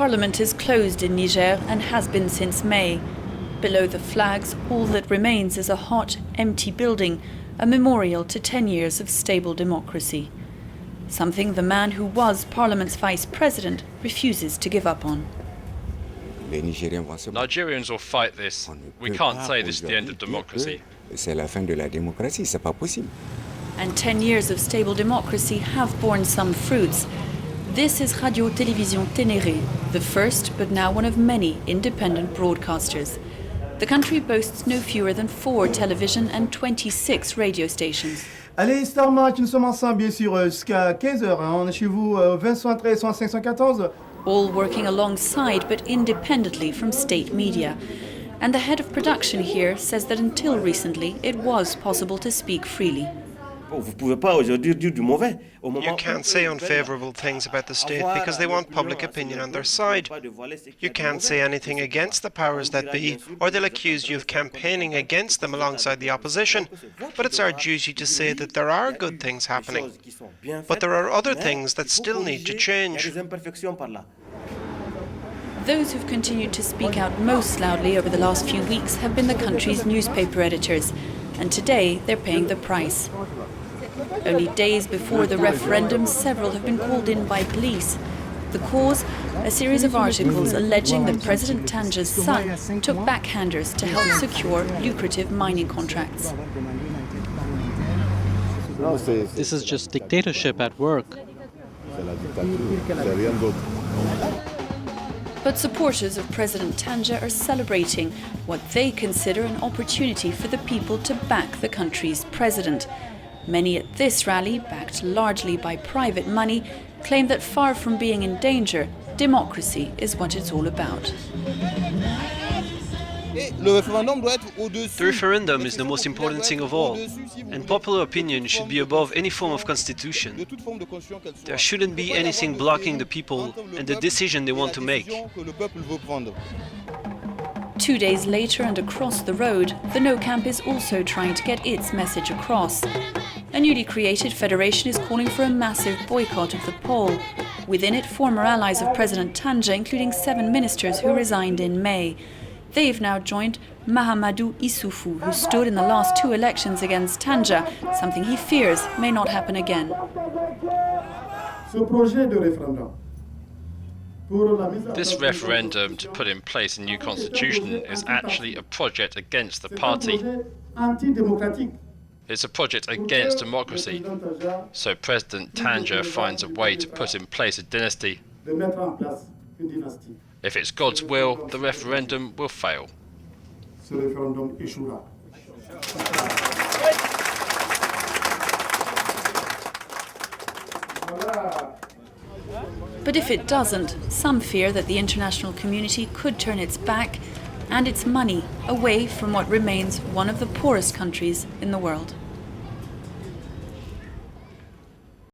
Parliament is closed in Niger and has been since May. Below the flags, all that remains is a hot, empty building, a memorial to 10 years of stable democracy. Something the man who was Parliament's vice president refuses to give up on. Nigerians will fight this. We can't say this is the end of democracy. And 10 years of stable democracy have borne some fruits. This is Radio-Télévision Ténéré, the first but now one of many independent broadcasters. The country boasts no fewer than 4 television and 26 radio stations. Allez, Star Match, nous sommes ensemble bien sûr jusqu'à 15h. On est chez vous 20 113 105 114. All working alongside but independently from state media. And the head of production here says that until recently it was possible to speak freely. You can't say unfavourable things about the state because they want public opinion on their side. You can't say anything against the powers that be, or they'll accuse you of campaigning against them alongside the opposition. But it's our duty to say that there are good things happening. But there are other things that still need to change. Those who've continued to speak out most loudly over the last few weeks have been the country's newspaper editors, and today they're paying the price. Only days before the referendum, several have been called in by police. The cause? A series of articles alleging that President Tandja's son took backhanders to help secure lucrative mining contracts. This is just dictatorship at work. But supporters of President Tandja are celebrating what they consider an opportunity for the people to back the country's president. Many at this rally, backed largely by private money, claim that far from being in danger, democracy is what it's all about. The referendum is the most important thing of all, and popular opinion should be above any form of constitution. There shouldn't be anything blocking the people and the decision they want to make. 2 days later and across the road, the No Camp is also trying to get its message across. A newly created federation is calling for a massive boycott of the poll. Within it, former allies of President Tandja, including 7 ministers who resigned in May. They've now joined Mamadou Issoufou, who stood in the last 2 elections against Tandja, something he fears may not happen again. This referendum to put in place a new constitution is actually a project against the party. It's a project against democracy. So President Tandja finds a way to put in place a dynasty. If it's God's will, the referendum will fail. But if it doesn't, some fear that the international community could turn its back and its money away from what remains one of the poorest countries in the world.